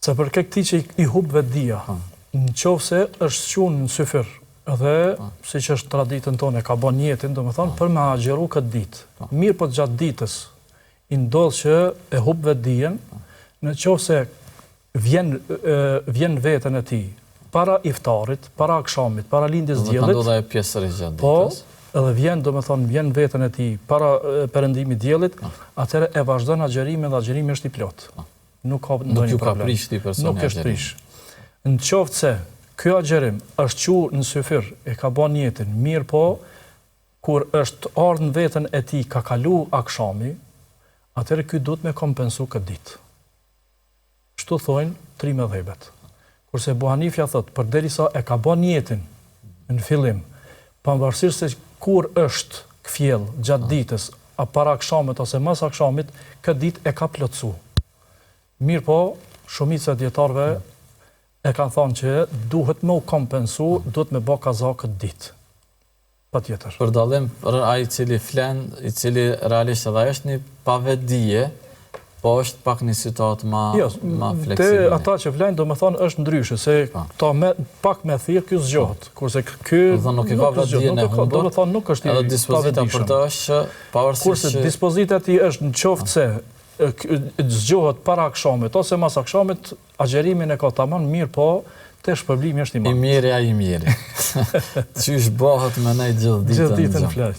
Se për këti që i hub vetdia, në qovë se është qunë në syfir, dhe si që është traditën tonë, e ka bon jetin, do me thonë, për me agjeru këtë ditë. Mirë po gjatë ditës, i ndodhë që e hub vetdijen, në qovë se vjen vetën e ti, para iftarit, para akshamit, para lindjes diellit. Do të ndodha e pjesërisht gjatë ditës. Po, edhe vjen vetën e tij para perëndimit diellit, atëherë e vazhdon agjerimin dhe agjerimi është i plot. Nuk ka ndonjë problem. Nuk ka prish ti personi. Nuk është prish. Në qoftë se ky agjerim është qur në syfir, e ka bën jetën, mirë po, kur është ardhur në vetën e tij, ka kalu akshami, atëherë ky duhet me kompensu këtë ditë. Kështu thojnë tri mëdhëbet. Kurse Ebu Hanifja thot, përderisa e ka bën jetën në fillim, pavarësisht se kur është kfjell gjatë ditës, a para akshamit ose mas akshamit, këtë ditë e ka plotësu. Mirë po, shumica e dietarëve e kanë thënë që duhet më u kompensu, duhet me bë kaza këtë ditë. Patjetër. Për dallim për ai i cili flen, i cili realisht edhe është një pavetdije, po është pak një situatë ma fleksibile. Te ata që flenë, do me thonë, është ndryshe, se pak me thirë, kjo zgjohet. Kurse kjo nuk i ka vetdijen e humbur. Do me thonë, nuk është i pavetdijshëm. Edhe dispozita për të është që pavarësisht kurse dispozita ti është në qoftë se zgjohet para akshamit, ose mas akshamit, agjerimin e ka tamam mirë, po te shpërblimi është i madh. I miri. Qysh bëhet me nej gjithë ditën. Gjithë ditën flas.